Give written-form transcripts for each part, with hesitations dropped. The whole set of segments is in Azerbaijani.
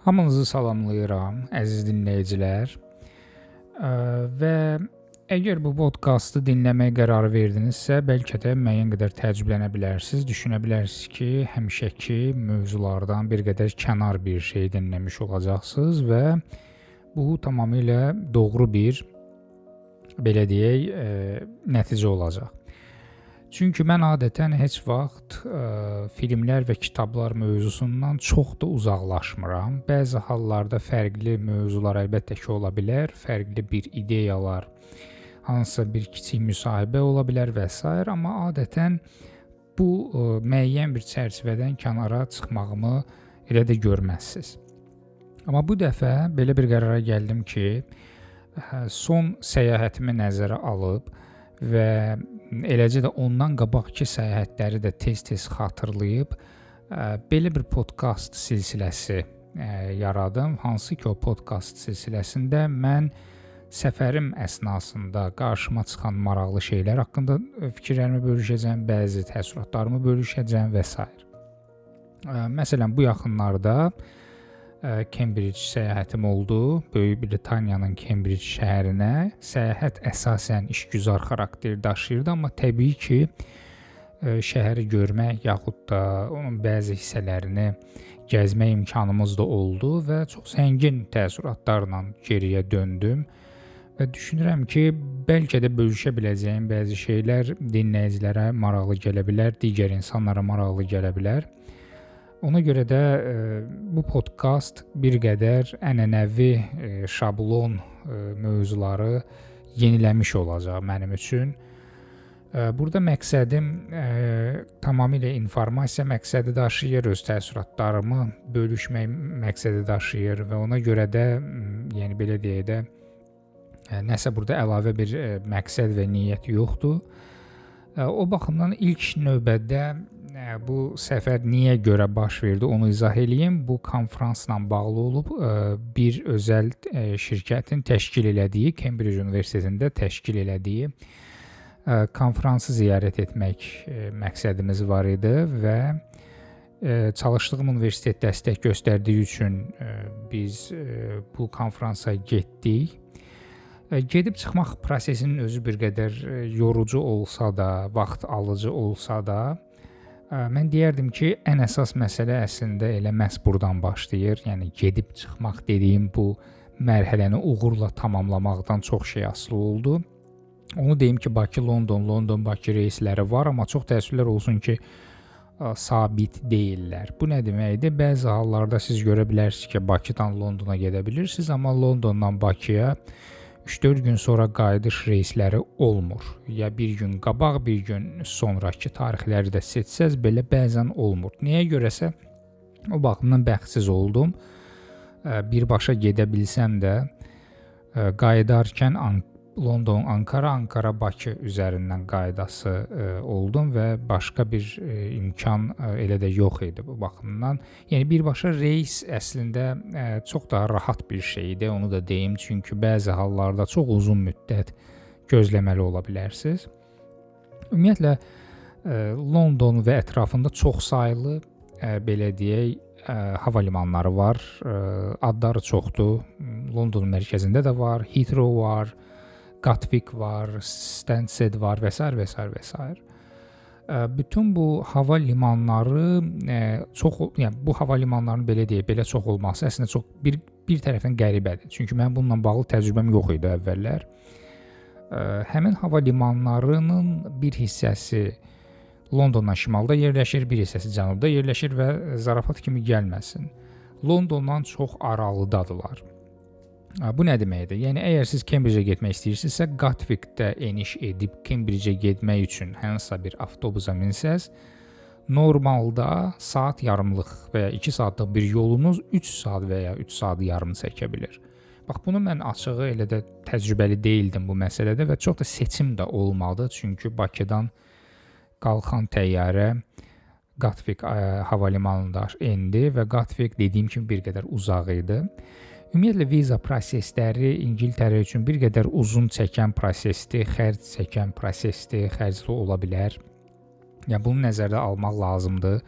Hamınızı salamlayıram, əziz dinləyicilər. Və əgər bu podkastı dinləməyə qərar verdinizsə, bəlkə də müəyyən qədər təəccüblənə bilərsiniz, düşünə bilərsiniz ki, həmişəki mövzulardan bir qədər kənar bir şey dinləmiş olacaqsınız və bu tamamilə doğru bir, belə deyək, nəticə olacaq. Çünki mən adətən heç vaxt filmlər və kitablar mövzusundan çox da uzaqlaşmıram. Bəzi hallarda fərqli mövzular əlbəttə ki, ola bilər, fərqli bir ideyalar, hansısa bir kiçik müsahibə ola bilər və s. amma adətən bu müəyyən bir çərçivədən kənara çıxmağımı elə də görməzsiniz. Amma bu dəfə belə bir qərara gəldim ki, son səyahətimi nəzərə alıb və eləcə də ondan qabaqki səyahətləri də tez-tez xatırlayıb belə bir podkast silsiləsi yaradım. Hansı ki, o podkast silsiləsində mən səfərim əsnasında qarşıma çıxan maraqlı şeylər haqqında fikirlərimi bölüşəcəm, bəzi təəssüratlarımı bölüşəcəm və s. Məsələn, bu yaxınlarda Cambridge səyahətim oldu. Böyük Britaniyanın Cambridge şəhərinə. Səyahət əsasən işgüzar xarakter daşıyırdı, amma təbii ki, şəhəri görmək yaxud da onun bəzi hissələrini gəzmək imkanımız da oldu və çox zəngin təəssüratlarla geriyə döndüm və düşünürəm ki, bəlkə də bölüşə biləcəyim bəzi şeylər dinləyicilərə maraqlı gələ bilər, digər insanlara maraqlı gələ bilər. Ona görə də bu podkast bir qədər ənənəvi şablon mövzuları yeniləmiş olacaq mənim üçün. Burada məqsədim tamamilə informasiya məqsədi daşıyır, öz təəssüratlarımı bölüşmək məqsədi daşıyır və ona görə də, yəni belə deyək də, nəsə burada əlavə bir məqsəd və niyyət yoxdur. O baxımdan ilk növbədə bu səfər niyə görə baş verdi, onu izah eləyim. Bu konfransla bağlı olub bir özəl şirkətin təşkil elədiyi, Cambridge Universitetində təşkil elədiyi konfransı ziyarət etmək məqsədimiz var idi və çalışdığım universitet dəstək göstərdiyi üçün biz bu konfransa getdik. Gedib çıxmaq prosesinin özü bir qədər yorucu olsa da, vaxt alıcı olsa da, mən deyərdim ki, ən əsas məsələ əslində elə məhz buradan başlayır. Yəni gedib çıxmaq dediyim bu mərhələni uğurla tamamlamaqdan çox şey asılı oldu. Onu deyim ki, Bakı-London, London-Bakı reysləri var, amma çox təəssüflər olsun ki, sabit deyillər. Bu nə deməkdir? Bəzi hallarda siz görə bilərsiniz ki, Bakıdan Londona gedə bilirsiniz, amma Londondan Bakıya 3-4 gün sonra qayıdış reysləri olmur. Ya bir gün qabaq, bir gün sonrakı tarixləri də seçsəz belə bəzən olmur. Niyə görəsə o baxımdan bəxtsiz oldum. Birbaşa gedə bilsəm də qayıdarkən London, Ankara, Ankara-Bakı üzərindən qaydası oldum və başqa bir imkan elə də yox idi bu baxımdan. Yəni birbaşa reys əslində çox daha rahat bir şeydir, onu da deyim, çünki bəzi hallarda çox uzun müddət gözləməli ola bilərsiniz. Ümumiyyətlə London və ətrafında çoxsaylı belə deyək hava limanları var. Adları çoxdur. London mərkəzində də var, Heathrow var, Gatwick var, Stansted var və s. və s. və s. Bütün bu hava limanları yəni bu hava limanlarının belə deyək, belə çox olması əslində çox bir tərəfdən qəribədir. Çünki mən bununla bağlı təcrübəm yox idi əvvəllər. Həmin hava limanlarının bir hissəsi Londondan şimalda yerləşir, bir hissəsi cənubda yerləşir və zarafat kimi gəlməsin, Londondan çox aralıdadılar. Bu nə deməkdir? Yəni əgər siz Cambridge-ə getmək istəyirsinizsə, Gatwickdə eniş edib Cambridge-ə getmək üçün hansısa bir avtobusa minsəz, normalda saat yarımlıq və ya 2 saatlıq bir yolunuz 3 saat və ya 3 saat yarım çəkə bilir. Bax, bunu mən açığı elə də təcrübəli deyildim bu məsələdə və çox da seçim də olmadı. Çünki Bakıdan qalxan təyyarə Gatwick hava limanında endi və Gatwick dediyim kimi bir qədər uzaq idi. Ümumiyyətlə viza prosesləri İngiltərə üçün bir qədər uzun çəkən prosesdir, xərc çəkən prosesdir, xərcli ola bilər. Yəni bunu nəzərdə almaq lazımdır.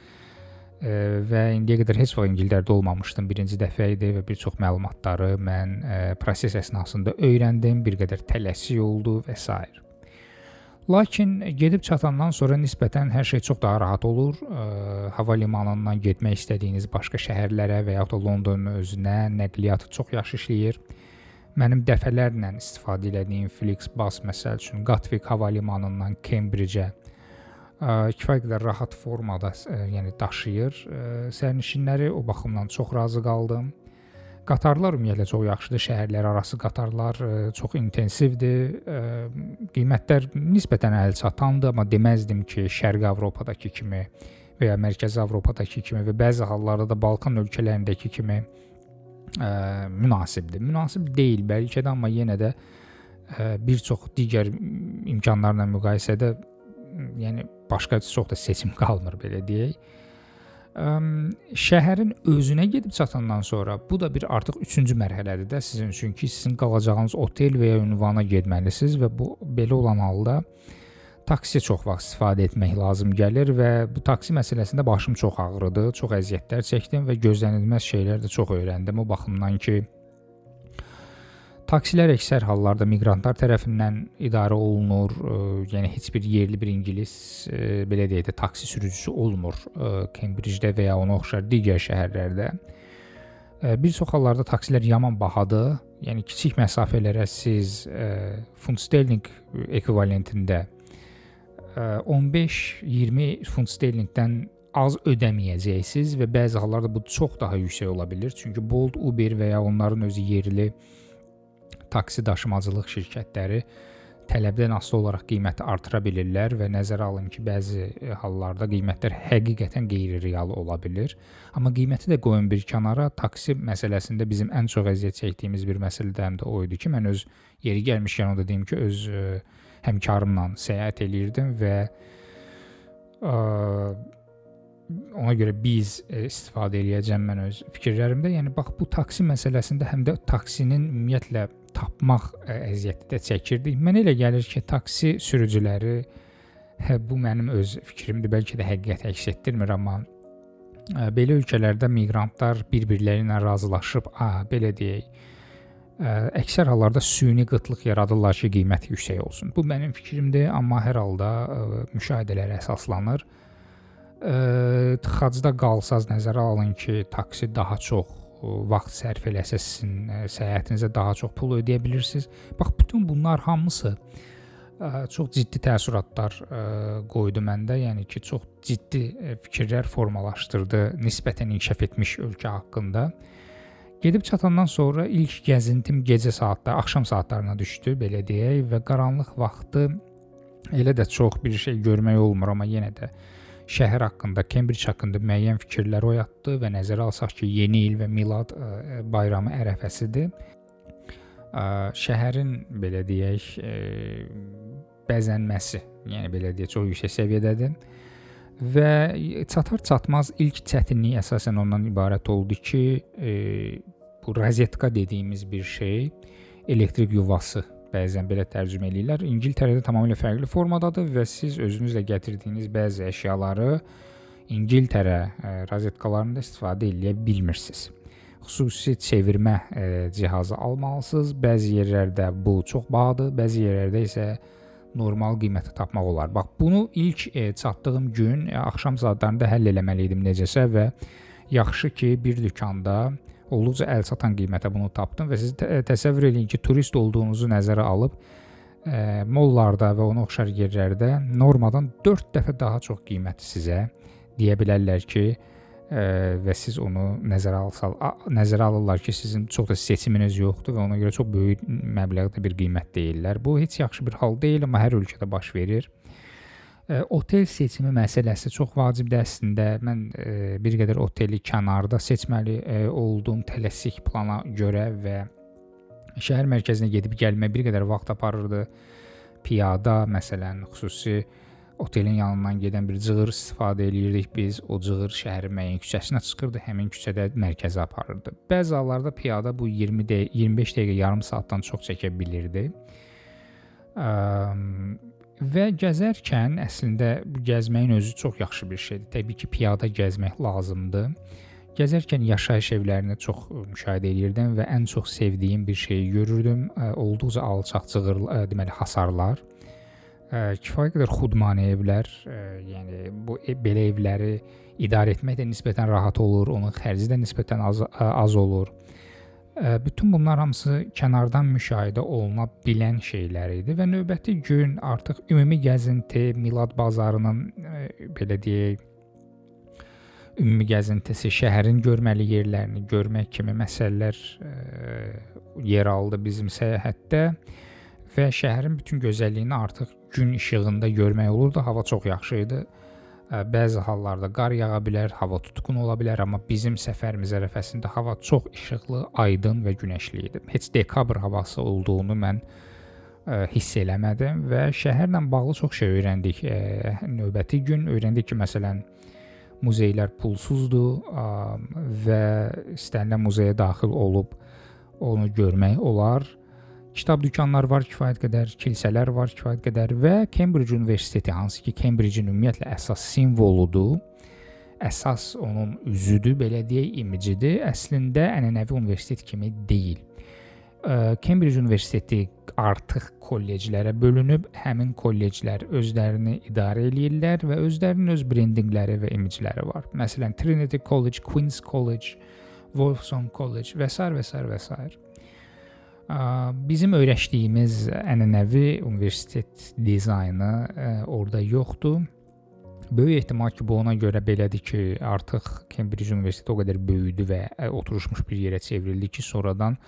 və indiyə qədər heç vaxt İngiltərədə olmamışdım. Birinci dəfə idi və bir çox məlumatları mən proses əsnasında öyrəndim, bir qədər tələsik oldu və s. Lakin gedib çatandan sonra nisbətən hər şey çox daha rahat olur. Hava limanından getmək istədiyiniz başqa şəhərlərə və ya da Londonun özünə nəqliyyatı çox yaxşı işləyir. Mənim dəfələrlə istifadə etdiyim Flixbus məsəl üçün Gatwick hava limanından Cambridge-ə kifayət qədər rahat formada yəni daşıyır. Sərnişinləri o baxımdan çox razı qaldım. Qatarlar ümumiyyətlə çox yaxşıdır. Şəhərlər arası qatarlar çox intensivdir. Qiymətlər nisbətən əlçatandır, amma deməzdim ki, Şərqi Avropadakı kimi və ya Mərkəzi Avropadakı kimi və bəzi hallarda da Balkan ölkələrindəki kimi münasibdir. Münasib deyil bəlkə də, amma yenə də bir çox digər imkanlarla müqayisədə yəni başqa çox da seçim qalmır belə deyək. Şəhərin özünə gedib çatandan sonra bu da bir artıq 3-cü mərhələdir də sizin üçün ki, sizin qalacağınız otel və ya ünvana getməlisiniz və bu belə olan halda taksi çox vaxt istifadə etmək lazım gəlir və bu taksi məsələsində başım çox ağrıdı, çox əziyyətlər çəkdim və gözlənilməz şeylər də çox öyrəndim o baxımdan ki, taksilər əksər hallarda miqrantlar tərəfindən idarə olunur. Yəni heç bir yerli bir ingilis belə deyək də taksi sürücüsü olmur Cambridge-də və ya ona oxşar digər şəhərlərdə. Bir çox hallarda taksilər yaman bahadır. Yəni kiçik məsafələrə siz funt sterling ekvivalentində 15-20 funt sterlingdən az ödəməyəcəksiniz və bəzi hallarda bu çox daha yüksək ola bilər. Çünki Bolt, Uber və ya onların özü yerli taksi daşımacılıq şirkətləri tələbdən asılı olaraq qiyməti artıra bilirlər və nəzərə alın ki, bəzi hallarda qiymətlər həqiqətən qeyri-real ola bilir. Amma qiyməti də qoyun bir kənara, taksi məsələsində bizim ən çox əziyyət çəkdiyimiz bir məsələdən də o idi ki, mən öz yeri gəlmişkən o da deyim ki, öz həmkarımla səyahət eləyirdim və ona görə biz istifadə eləyəcəm mən öz fikirlərimdə. Yəni bax bu taksi məsələsində həm də taksinin ümumiyyətlə tapmaq əziyyəti də çəkirdik. Mənə elə gəlir ki, taksi sürücüləri bu mənim öz fikrimdir, bəlkə də həqiqəti əks etdirmir, amma belə ölkələrdə miqrantlar bir-birləri ilə razılaşıb, belə deyək, əksər hallarda süni qıtlıq yaradırlar ki, qiyməti yüksək olsun. Bu mənim fikrimdir, amma hər halda müşahidələrə əsaslanır. Tıxacda qalsaz nəzərə alın ki, taksi daha çox vaxt sərf eləsəz sizin səyahətinizə daha çox pul ödəyə bilirsiniz. Bax, bütün bunlar hamısı çox ciddi təəssüratlar qoydu məndə. Yəni ki, çox ciddi fikirlər formalaşdırdı nisbətən inkişaf etmiş ölkə haqqında. Gedib çatandan sonra ilk gəzintim gecə saatları, axşam saatlarına düşdü, belə deyək və qaranlıq vaxtı elə də çox bir şey görmək olmur, amma yenə də şəhər haqqında, Cambridge haqqında müəyyən fikirlər oyatdı və nəzərə alsaq ki, yeni il və milad bayramı ərəfəsidir. Şəhərin belə deyək bəzənməsi, yəni belə deyək, çox yüksək səviyyədədir və çatar-çatmaz ilk çətinlik əsasən ondan ibarət oldu ki, bu rozetka dediyimiz bir şey, elektrik yuvası bəzən belə tərcümə eləyirlər. İngiltərədə tamamilə fərqli formadadır və siz özünüzlə gətirdiyiniz bəzi əşyaları İngiltərə rozetkalarında istifadə edə bilmirsiniz. Xüsusi çevirmə cihazı almalısınız. Bəzi yerlərdə bu çox bahadır, bəzi yerlərdə isə normal qiyməti tapmaq olar. Bax, bunu ilk çatdığım gün axşam saatlarında həll eləməli idim necəsə və yaxşı ki, bir dükanda olduqca əlçatan qiymətə bunu tapdım və siz təsəvvür edin ki, turist olduğunuzu nəzərə alıb mollarda və ona oxşar yerlərdə normadan 4 dəfə daha çox qiyməti sizə deyə bilərlər ki, və siz onu nəzərə alırlar ki, sizin çox da seçiminiz yoxdur və ona görə çox böyük məbləğdə bir qiymət deyirlər. Bu heç yaxşı bir hal deyil, amma hər ölkədə baş verir. Otel seçimi məsələsi çox vacibdir əslində. Mən bir qədər oteli kənarda seçməli oldum tələsik plana görə və şəhər mərkəzinə gedib gəlmək bir qədər vaxt aparırdı. Piyada məsələn, xüsusi otelin yanından gedən bir cığır istifadə eləyirdik biz. O cığır şəhərin müəyyən küçəsinə çıxırdı, həmin küçədə mərkəzə aparırdı. Bəzi hallarda piyada bu 25 dəqiqə, yarım saatdan çox çəkə bilirdi. Və gəzərkən əslində bu gəzməyin özü çox yaxşı bir şeydir. Təbii ki, piyada gəzmək lazımdır. Gəzərkən yaşayış evlərini çox müşahidə edirdim və ən çox sevdiyim bir şeyi görürdüm. Olduqca alçaq cığırlı, deməli hasarlar. Kifayət qədər xudmani evlər, yəni bu belə evləri idarə etmək də nisbətən rahat olur, onun xərci də nisbətən az olur. Bütün bunlar hamısı kənardan müşahidə oluna bilən şeylər idi və növbəti gün artıq ümumi gəzinti, Milad bazarının belə deyək, ümumi gəzintisi, şəhərin görməli yerlərini görmək kimi məsələlər yer aldı bizim səyahətdə və şəhərin bütün gözəlliyini artıq gün işığında görmək olurdu. Hava çox yaxşı idi. Bəzi hallarda qar yağa bilər, hava tutqun ola bilər, amma bizim səfərimiz ərəfəsində hava çox işıqlı, aydın və günəşli idi. Heç dekabr havası olduğunu mən hiss eləmədim və şəhərlə bağlı çox şey öyrəndik. Növbəti gün öyrəndik ki, məsələn, muzeylər pulsuzdur və istənilən muzeyə daxil olub onu görmək olar. Kitab dükanları var kifayət qədər, kilsələr var kifayət qədər və Cambridge Universiteti, hansı ki Cambridge-in ümumiyyətlə əsas simvoludur, əsas onun üzüdür, belə deyək, imicidir. Əslində ənənəvi universitet kimi deyil. Cambridge Universiteti artıq kolleclərə bölünüb, həmin kolleclər özlərini idarə eləyirlər və özlərinin öz brendinqləri və imicləri var. Məsələn, Trinity College, Queen's College, Wolfson College və s. Bizim öyrəşdiyimiz ənənəvi universitet dizaynı orada yoxdur. Böyük ehtimal ki, bu ona görə belədir ki, artıq Cambridge Universiteti o qədər böyüdü və oturmuş bir yerə çevrildi ki, sonradan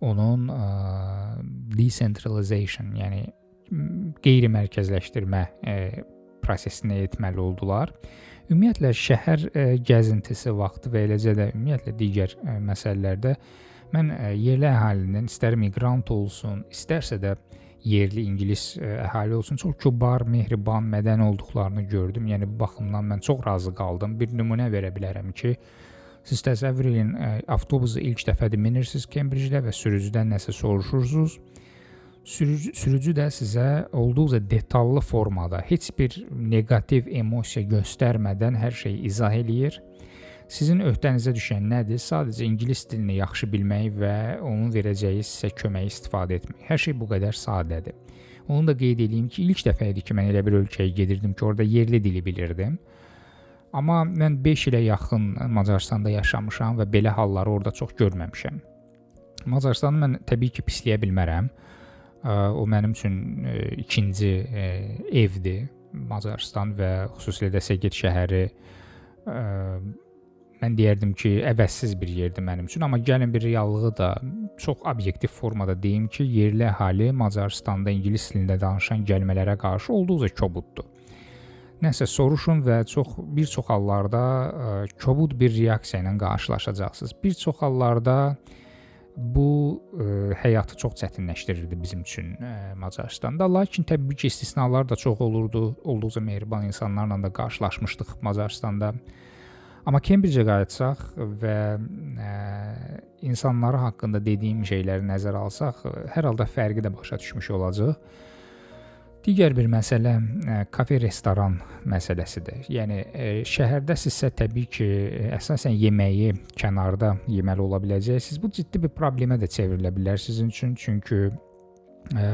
onun decentralization, yəni qeyri-mərkəzləşdirmə prosesini etməli oldular. Ümumiyyətlə şəhər gəzintisi vaxtı və eləcə də ümumiyyətlə digər məsələlərdə mən yerli əhalinin, istər miqrant olsun, istərsə də yerli ingilis əhali olsun, çox kübar, mehriban, mədəni olduqlarını gördüm. Yəni bu baxımdan mən çox razı qaldım. Bir nümunə verə bilərəm ki, siz təsəvvür edin, avtobusu ilk dəfədir minirsiniz Cambridge-də və sürücüdən nəsə soruşursunuz. Sürücü də sizə olduqca detallı formada, heç bir neqativ emosiya göstərmədən hər şeyi izah eləyir. Sizin öhdənizə düşən nədir? Sadəcə ingilis dilini yaxşı bilmək və onun verəcəyi sizə köməyi istifadə etmək. Hər şey bu qədər sadədir. Onu da qeyd edeyim ki, ilk dəfə idi ki, mən elə bir ölkəyə gedirdim ki, orada yerli dili bilirdim. Amma mən 5 ilə yaxın Macaristanda yaşamışam və belə halları orada çox görməmişəm. Macarıstanı mən təbii ki, pisləyə bilmərəm. O mənim üçün ikinci evdir. Macarıstan və xüsusilə də Seged şəhəri mən deyərdim ki, əvəzsiz bir yerdir mənim üçün, amma gəlin bir reallığı da çox obyektiv formada deyim ki, yerli əhali Macaristanda ingilis dilində danışan gəlmələrə qarşı olduqca kobuddur. Nəsə soruşun və bir çox hallarda kobud bir reaksiya ilə qarşılaşacaqsınız. Bir çox hallarda bu həyatı çox çətinləşdirirdi bizim üçün Macaristanda. Lakin təbii ki, istisnalar da çox olurdu. Olduqca mehriban insanlarla da qarşılaşmışdıq Macaristanda. Amma Cambridge-ə qayıtsaq və insanları haqqında dediyim şeyləri nəzərə alsaq, hər halda fərqi də başa düşmüş olacaq. Digər bir məsələ kafe-restoran məsələsidir. Yəni şəhərdəsinizsə təbii ki, əsasən yeməyi kənarda yeməli ola biləcəksiniz. Bu ciddi bir problemə də çevrilə bilər sizin üçün, çünki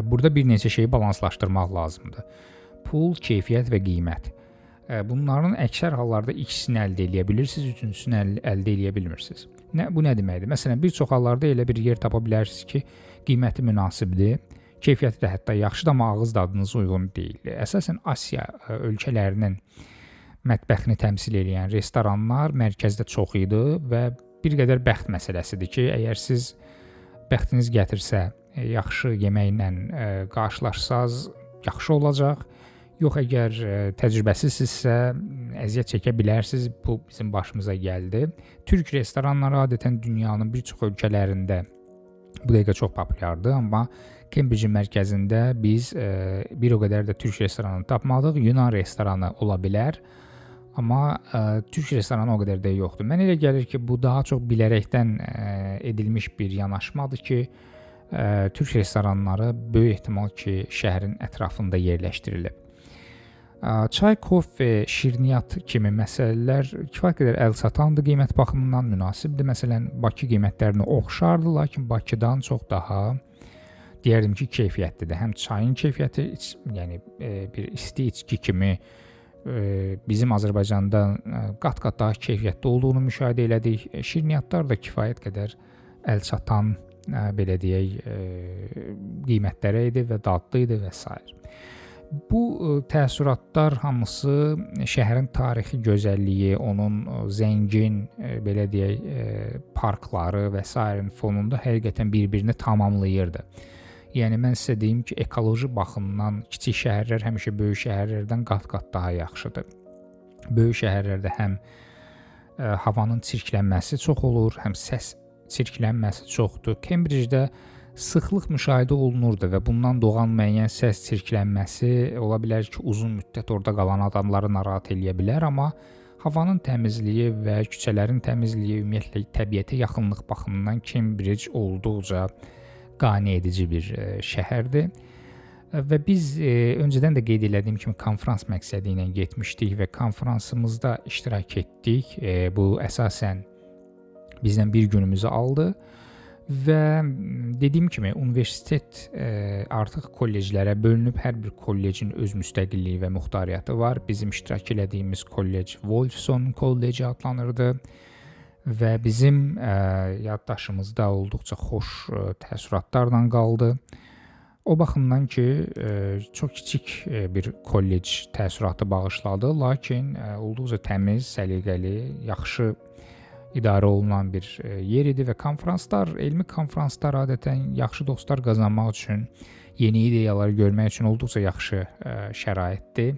burada bir neçə şeyi balanslaşdırmaq lazımdır. Pul, keyfiyyət və qiymət. Bunların əksər hallarda ikisini əldə edə bilirsiniz, üçüncüsünü əldə edə bilmirsiniz. Bu nə deməkdir? Məsələn, bir çox hallarda elə bir yer tapa bilərsiniz ki, qiyməti münasibdir, keyfiyyəti də hətta yaxşıdır, amma ağız dadınıza uyğun deyil. Əsasən Asiya ölkələrinin mətbəxini təmsil edən restoranlar mərkəzdə çox idi və bir qədər bəxt məsələsidir ki, əgər siz bəxtiniz gətirsə, yaxşı yeməklə qarşılaşsaz, yaxşı olacaq. Yox, əgər təcrübəsizsinizsə, əziyyət çəkə bilərsiniz. Bu bizim başımıza gəldi. Türk restoranları adətən dünyanın bir çox ölkələrində bu dəqiqə çox populyardır, amma Cambridge-in mərkəzində biz bir o qədər də türk restoranı tapmadıq. Yunan restoranı ola bilər, amma türk restoranı o qədər də yoxdur. Mənə elə gəlir ki, bu daha çox bilərəkdən edilmiş bir yanaşmadır ki, türk restoranları böyük ehtimal ki, şəhərin ətrafında yerləşdirilib. Çay, kofe, şirniyyat kimi məsələlər kifayət qədər əlçatandır, qiymət baxımından münasibdir. Məsələn, Bakı qiymətlərinə oxşardır, lakin Bakıdan çox daha deyərdim ki, keyfiyyətlidir. Həm çayın keyfiyyəti, yəni bir isti içki kimi bizim Azərbaycanda qat-qat daha keyfiyyətli olduğunu müşahidə elədik. Şirniyyatlar da kifayət qədər əlçatan, belə deyək, qiymətlərə idi və dadlı idi və s. Bu təəssüratlar hamısı şəhərin tarixi gözəlliyi, onun zəngin, belə deyək, parkları və s. fonunda həqiqətən bir-birini tamamlayırdı. Yəni mən sizə deyim ki, ekoloji baxımdan kiçik şəhərlər həmişə böyük şəhərlərdən qat-qat daha yaxşıdır. Böyük şəhərlərdə həm havanın çirklənməsi çox olur, həm səs çirklənməsi çoxdur. Cambridge-də sıxlıq müşahidə olunurdu və bundan doğan müəyyən səs çirklənməsi ola bilər ki, uzun müddət orada qalan adamları narahat eləyə bilər, amma havanın təmizliyi və küçələrin təmizliyi, ümumiyyətlə təbiətə yaxınlıq baxımından Cambridge olduqca qane edici bir şəhərdir. Və biz öncədən də qeyd elədiyim kimi konfrans məqsədi ilə getmişdik və konfransımızda iştirak etdik. Bu əsasən bizdən bir günümüzü aldı və dediyim kimi universitet artıq kolleclərə bölünüb, hər bir kollecin öz müstəqilliyi və muxtariyyatı var. Bizim iştirak elədiyimiz kollec Wolfson College adlanırdı və bizim yaddaşımızda olduqca xoş təəssüratlarla qaldı. O baxımdan ki, çox kiçik bir kollec təəssüratı bağışladı, lakin olduqca təmiz, səliqəli, yaxşı idarə olunan bir yer idi və konfranslar, elmi konfranslar adətən yaxşı dostlar qazanmaq üçün, yeni ideyaları görmək üçün olduqca yaxşı şəraitdir.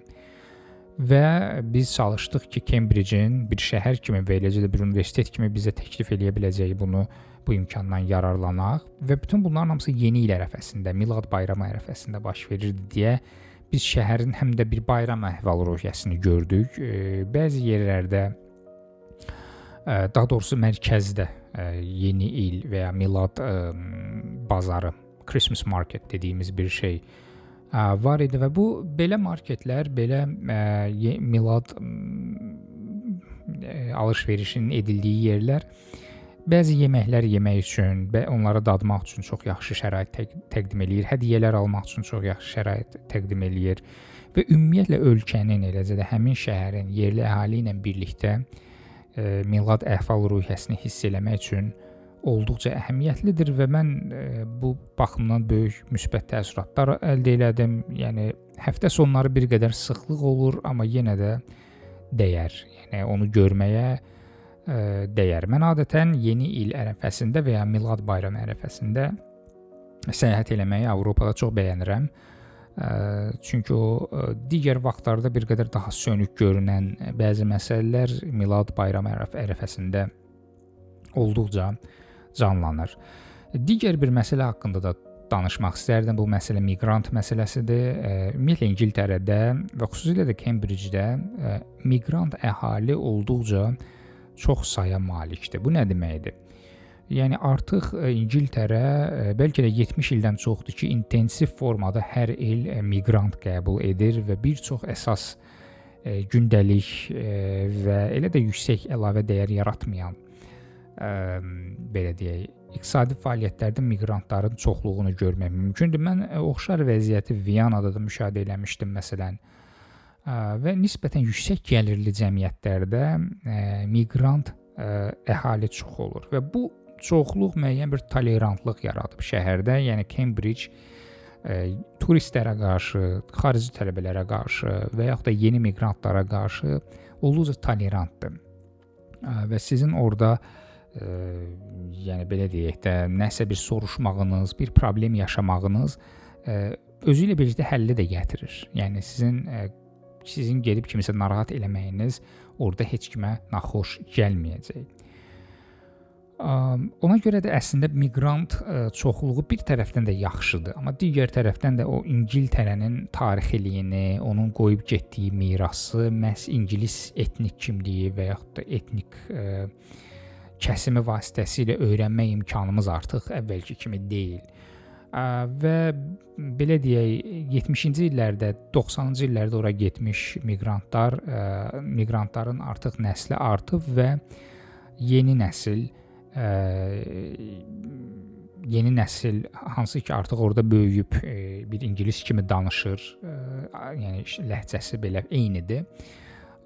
Və biz çalışdıq ki, Cambridge-in bir şəhər kimi və eləcə də bir universitet kimi bizə təklif eləyə biləcəyi bu imkandan yararlanaq və bütün bunların hamısı yeni il ərəfəsində, Milad bayramı ərəfəsində baş verirdi deyə biz şəhərin həm də bir bayram əhval-ruhiyyəsini gördük. Bəzi yerlərdə, daha doğrusu mərkəzdə yeni il və ya Milad bazarı, Christmas market dediyimiz bir şey var idi və bu belə marketlər, belə Milad alış-verişinin edildiyi yerlər bəzi yeməklər yemək üçün və onları dadmaq üçün çox yaxşı şərait təqdim eləyir, hədiyyələr almaq üçün çox yaxşı şərait təqdim eləyir və ümumiyyətlə ölkənin, eləcə də həmin şəhərin yerli əhali ilə birlikdə Milad əhval-ruhiyyəsini hiss eləmək üçün olduqca əhəmiyyətlidir və mən bu baxımdan böyük müsbət təəssüratlar əldə elədim. Yəni həftə sonları bir qədər sıxlıq olur, amma yenə də dəyər. Yəni onu görməyə dəyər. Mən adətən yeni il ərəfəsində və ya Milad bayramı ərəfəsində səyahət eləməyi Avropada çox bəyənirəm. Çünki o digər vaxtlarda bir qədər daha sönük görünən bəzi məsələlər Milad bayramı ərəfəsində olduqca canlanır. Digər bir məsələ haqqında da danışmaq istərdim. Bu məsələ miqrant məsələsidir. Ümumiyyətlə İngiltərədə və xüsusilə də Cambridge-də miqrant əhali olduqca çox saya malikdir. Bu nə deməkdir? Yəni artıq İngiltərə bəlkə də 70 ildən çoxdur ki, intensiv formada hər il miqrant qəbul edir və bir çox əsas gündəlik və elə də yüksək əlavə dəyər yaratmayan belə deyək, iqtisadi fəaliyyətlərdə miqrantların çoxluğunu görmək mümkündür. Mən oxşar vəziyyəti Viyanada da müşahidə eləmişdim məsələn. Və nisbətən yüksək gəlirli cəmiyyətlərdə miqrant əhali çox olur və bu çoxluq müəyyən bir tolerantlıq yaradıb şəhərdə. Yəni Cambridge turistlərə qarşı, xarici tələbələrə qarşı və yaxud da yeni miqrantlara qarşı olduqca tolerantdır. Və sizin orada yəni belə deyək də, nəsə bir soruşmağınız, bir problem yaşamağınız özü ilə birlikdə həlli də gətirir. Yəni sizin gedib kimisə narahat eləməyiniz orada heç kimə naxoş gəlməyəcək. Ona görə də əslində miqrant çoxluğu bir tərəfdən də yaxşıdır, amma digər tərəfdən də o İngiltərənin tarixiliyini, onun qoyub getdiyi mirası məhz ingilis etnik kimliyi və yaxud da etnik kəsimi vasitəsilə öyrənmək imkanımız artıq əvvəlki kimi deyil. Və belə deyək, 70-ci illərdə, 90-cı illərdə ora getmiş miqrantların artıq nəsli artıb və yeni nəsil hansı ki artıq orada böyüyüb bir ingilis kimi danışır, yəni ləhcəsi belə eynidir.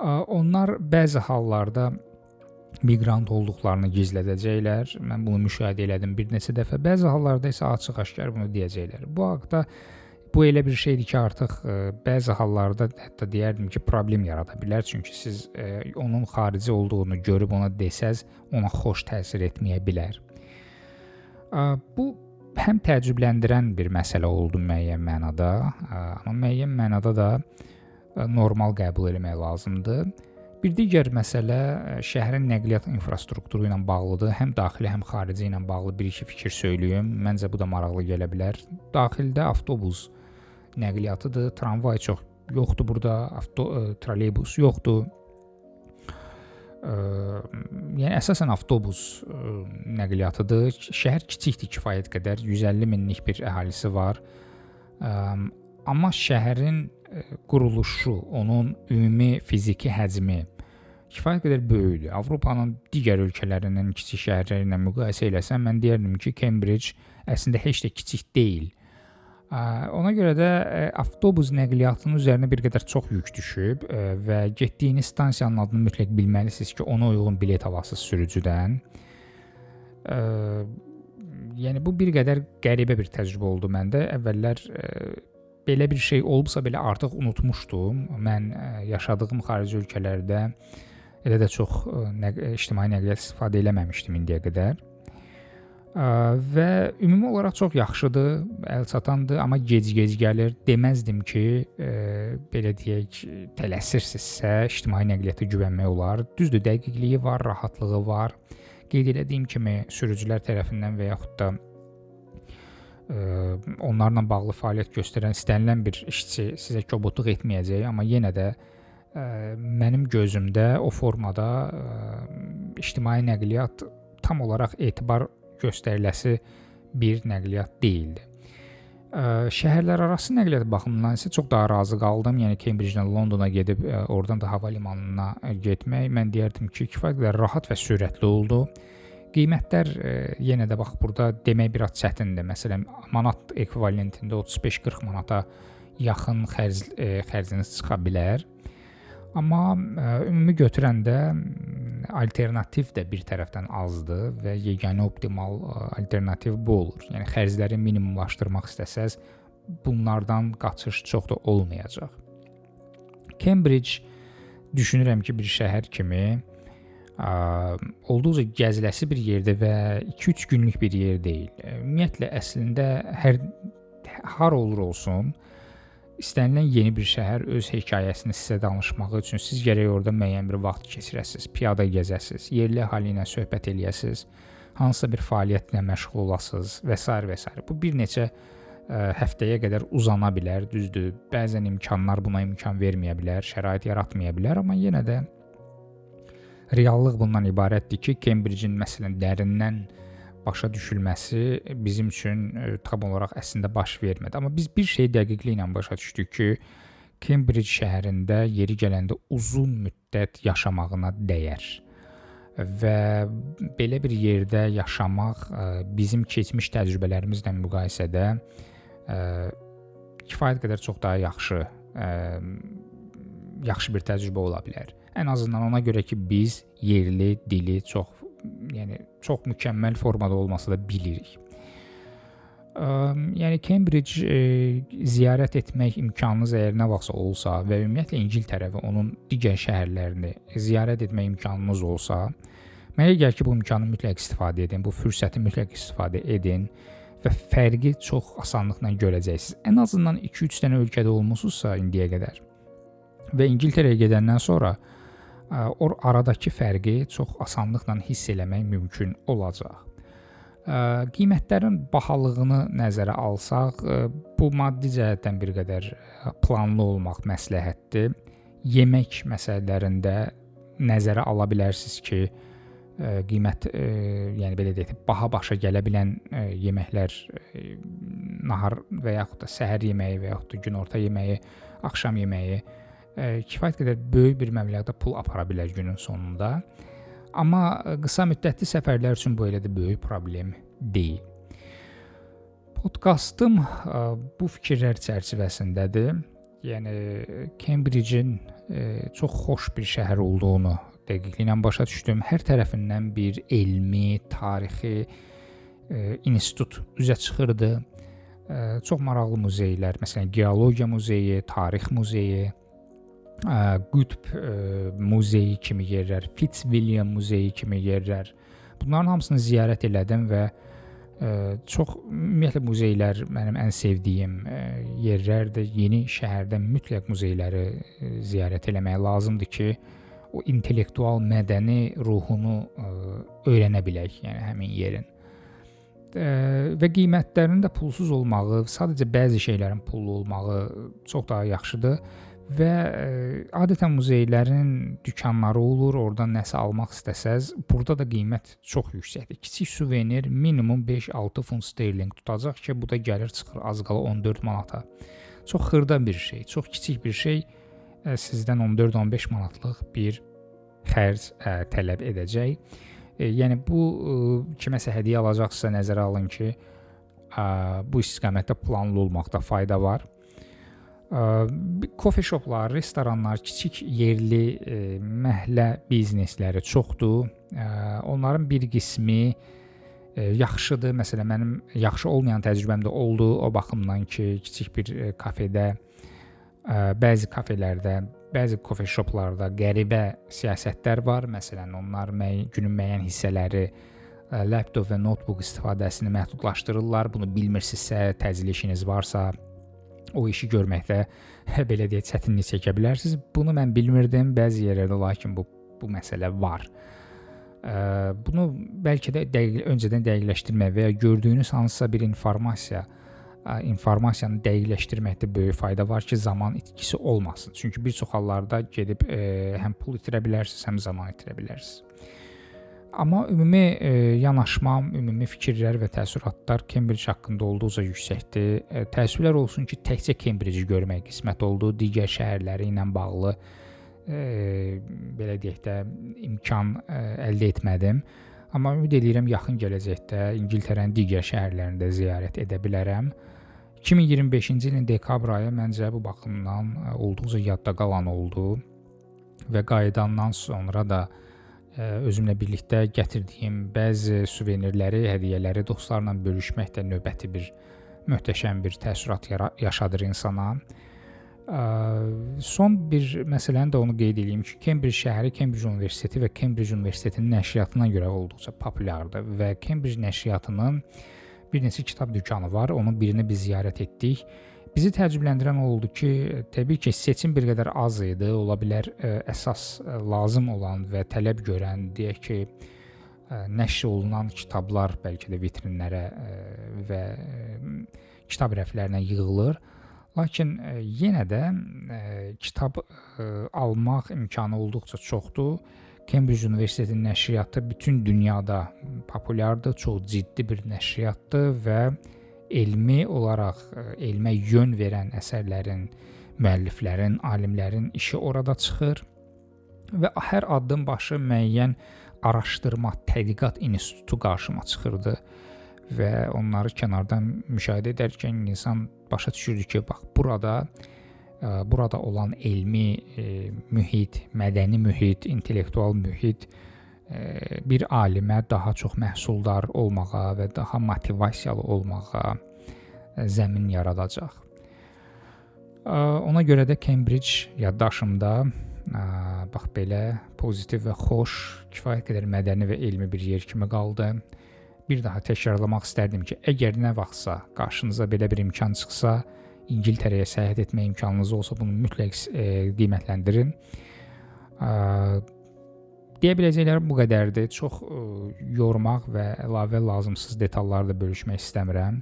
Onlar bəzi hallarda miqrant olduqlarını gizlədəcəklər. Mən bunu müşahidə elədim bir neçə dəfə. Bəzi hallarda isə açıq-aşkar bunu deyəcəklər. Bu haqqda bu elə bir şeydir ki, artıq bəzi hallarda hətta deyərdim ki, problem yarada bilər. Çünki siz onun xarici olduğunu görüb ona desəz, ona xoş təsir etməyə bilər. Bu həm təəccübləndirən bir məsələ oldu müəyyən mənada, amma müəyyən mənada da normal qəbul etmək lazımdır. Bir digər məsələ şəhərin nəqliyyat infrastrukturu ilə bağlıdır. Həm daxili, həm xarici ilə bağlı bir-iki fikir söyləyim. Məncə bu da maraqlı gələ bilər. Daxildə avtobus nəqliyyatıdır. Tramvay çox yoxdur burada, trolleybus yoxdur. Yəni əsasən avtobus nəqliyyatıdır. Şəhər kiçikdir kifayət qədər. 150 minlik bir əhalisi var. Amma şəhərin quruluşu, onun ümumi fiziki həcmi kifayət qədər böyükdür. Avropanın digər ölkələrinin kiçik şəhərləri ilə müqayisə eləsəm, mən deyərdim ki, Cambridge əslində heç də kiçik deyil. Ona görə də avtobus nəqliyyatının üzərinə bir qədər çox yük düşüb və getdiyiniz stansiyanın adını mütləq bilməlisiniz ki, ona uyğun bilet alasınız sürücüdən. Yəni bu bir qədər qəribə bir təcrübə oldu məndə. Əvvəllər belə bir şey olubsa belə artıq unutmuşdum. Mən yaşadığım xarici ölkələrdə elə də çox ictimai nəqliyyat istifadə eləməmişdim indiyə qədər. Və ümumi olaraq çox yaxşıdır, əlçatandır, amma gec-gec gəlir. Deməzdim ki, belə deyək, tələsirsinizsə ictimai nəqliyyata güvənmək olar. Düzdür, dəqiqliyi var, rahatlığı var. Qeyd etdiyim kimi sürücülər tərəfindən və yaxud da onlarla bağlı fəaliyyət göstərən istənilən bir işçi sizə kobudluq etməyəcək, amma yenə də mənim gözümdə o formada ictimai nəqliyyat tam olaraq etibar göstəriləsi bir nəqliyyat deyildi. Şəhərlərarası nəqliyyat baxımından isə çox daha razı qaldım. Yəni Cambridge-dən Londona gedib oradan da hava limanına getmək mən deyərdim ki, kifayət qədər rahat və sürətli oldu. Qiymətlər yenə də bax burada demək biraz çətindir. Məsələn, manat ekvivalentində 35-40 manata yaxın xərciniz çıxa bilər. Amma ümumi götürəndə alternativ də bir tərəfdən azdır və yeganə optimal alternativ bu olur. Yəni xərcləri minimumlaşdırmaq istəsəz, bunlardan qaçış çox da olmayacaq. Cambridge düşünürəm ki, bir şəhər kimi olduqca gəziləsi bir yerdə və 2-3 günlük bir yer deyil. Ümumiyyətlə əslində har olur olsun, istənilən yeni bir şəhər öz hekayəsini sizə danışmağı üçün siz gərək orada müəyyən bir vaxt keçirəsiniz, piyada gəzəsiniz, yerli əhali ilə söhbət eləyəsiniz, hansısa bir fəaliyyətlə məşğul olasınız və s. və s. Bu bir neçə həftəyə qədər uzana bilər, düzdür. Bəzən imkanlar buna imkan verməyə bilər, şərait yaratmaya bilər, amma yenə də reallıq bundan ibarətdir ki, Cambridge-in məsələn dərindən başa düşülməsi bizim üçün tam olaraq əslində baş vermədi. Amma biz bir şey dəqiqliklə başa düşdük ki, Cambridge şəhərində yeri gələndə uzun müddət yaşamağına dəyər. Və belə bir yerdə yaşamaq bizim keçmiş təcrübələrimizlə müqayisədə kifayət qədər çox daha yaxşı bir təcrübə ola bilər. Ən azından ona görə ki, biz yerli dili çox mükəmməl formada olmasa da bilirik. Yəni Cambridge ziyarət etmək imkanınız əgər nə vaxtsa olsa və ümumiyyətlə İngiltərə və onun digər şəhərlərini ziyarət etmək imkanınız olsa, mənə gəlir ki, bu imkanı mütləq istifadə edin, bu fürsəti mütləq istifadə edin və fərqi çox asanlıqla görəcəksiniz. Ən azından 2-3 dənə ölkədə olmusunuzsa indiyə qədər və İngiltərəyə gedəndən sonra aradakı fərqi çox asanlıqla hiss eləmək mümkün olacaq. Qiymətlərin bahalığını nəzərə alsaq, bu maddi cəhətdən bir qədər planlı olmaq məsləhətdir. Yemək məsələlərində nəzərə ala bilərsiniz ki, qiymət, yəni belə deyək, baha başa gələ bilən yeməklər nahar və yaxud da səhər yeməyi və yaxud da günorta yeməyi, axşam yeməyi kifayət qədər böyük bir məbləğdə pul apara bilər günün sonunda. Amma qısa müddətli səfərlər üçün bu elə də böyük problem deyil. Podkastım bu fikirlər çərçivəsindədir. Yəni Cambridge-in çox xoş bir şəhər olduğunu dəqiqliklə başa düşdüm. Hər tərəfindən bir elmi, tarixi institut üzə çıxırdı. Çox maraqlı muzeylər, məsələn, geologiya muzeyi, tarix muzeyi, Qütb muzeyi kimi yerlər, Fitzwilliam muzeyi kimi yerlər. Bunların hamısını ziyarət elədim və çox ümumiyyətlə muzeylər mənim ən sevdiyim yerlərdir. Yeni şəhərdə mütləq muzeyləri ziyarət eləmək lazımdır ki, o intellektual mədəni ruhunu öyrənə bilək, yəni həmin yerin. Və qiymətlərinin də pulsuz olmağı, sadəcə bəzi şeylərin pullu olmağı çox daha yaxşıdır. Və adətən muzeylərin dükanları olur, oradan nəsə almaq istəsəz, burada da qiymət çox yüksəkdir. Kiçik suvenir minimum 5-6 funt sterling tutacaq ki, bu da gəlir çıxır az qala 14 manata. Çox xırda bir şey, çox kiçik bir şey sizdən 14-15 manatlıq bir xərc tələb edəcək. Yəni bu kiməsə hədiyyə alacaqsa nəzərə alın ki, bu istiqamətdə planlı olmaqda fayda var. Coffee shoplar, restoranlar, kiçik yerli məhəllə biznesləri çoxdur. Onların bir qismi yaxşıdır. Məsələn, mənim yaxşı olmayan təcrübəm də oldu o baxımdan ki, kiçik bir kafedə, bəzi kafelərdə, bəzi coffee shoplarda qəribə siyasətlər var. Məsələn, onlar günün müəyyən hissələri laptop və notebook istifadəsini məhdudlaşdırırlar. Bunu bilmirsinizsə, təcili işiniz varsa, o işi görməkdə belə deyək çətinlik çəkə bilərsiniz. Bunu mən bilmirdim. Bəzi yerlərdə lakin bu məsələ var. Bunu bəlkə də öncədən dəqiqləşdirmək və ya gördüyünüz hansısa bir informasiyanı dəqiqləşdirməkdə böyük fayda var ki, zaman itkisi olmasın. Çünki bir çox hallarda gedib həm pul itirə bilərsiniz, həm zaman itirə bilərsiniz. Amma ümumi yanaşmam, ümumi fikirlər və təəssüratlar Cambridge haqqında olduqca yüksəkdir. Təəssüflər olsun ki, təkcə Cambridge-i görmək qismət oldu. Digər şəhərləri ilə bağlı belə deyək də imkan əldə etmədim. Amma ümid edirəm yaxın gələcəkdə İngiltərənin digər şəhərlərini də ziyarət edə bilərəm. 2025-ci ilin dekabr ayı məncə bu baxımdan olduqca yadda qalan oldu və qayıdandan sonra da özümlə birlikdə gətirdiyim bəzi suvenirləri, hədiyyələri dostlarla bölüşmək də növbəti bir möhtəşəm bir təəssürat yaşadır insana. Son bir məsələni də onu qeyd edeyim ki, Cambridge şəhəri, Cambridge Universiteti və Cambridge Universitetinin nəşriyyatına görə olduqca populyardır və Cambridge nəşriyyatının bir neçə kitab dükanı var. Onun birini biz ziyarət etdik. Bizi təəccübləndirən oldu ki, təbii ki, seçim bir qədər az idi. Ola bilər əsas lazım olan və tələb görən, deyək ki, nəşr olunan kitablar bəlkə də vitrinlərə və kitab rəflərinə yığılır. Lakin yenə də kitab almaq imkanı olduqca çoxdur. Cambridge Universitetinin nəşriyyatı bütün dünyada populyardır, çox ciddi bir nəşriyyatdır və elmi olaraq elmə yön verən əsərlərin, müəlliflərin, alimlərin işi orada çıxır və hər addım başı müəyyən araşdırma, tədqiqat institutu qarşıma çıxırdı və onları kənardan müşahidə edərkən insan başa düşürdü ki, bax burada olan elmi mühit, mədəni mühit, intellektual mühit bir alimə daha çox məhsuldar olmağa və daha motivasiyalı olmağa zəmin yaradacaq. Ona görə də Cambridge yaddaşımda bax belə pozitiv və xoş, kifayət qədər mədəni və elmi bir yer kimi qaldı. Bir daha təkrarlamaq istərdim ki, əgər nə vaxtsa qarşınıza belə bir imkan çıxsa, İngiltərəyə səyahət etmə imkanınız olsa, bunu mütləq qiymətləndirin. Deyə biləcəklərim bu qədərdir. Çox yormaq və əlavə lazımsız detallarla bölüşmək istəmirəm.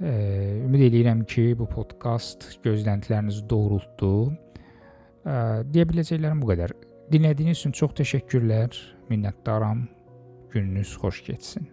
Ümid edirəm ki, bu podkast gözləntilərinizi doğrultdu. Deyə biləcəklərim bu qədər. Dinlədiyiniz üçün çox təşəkkürlər, minnətdaram. Gününüz xoş keçsin.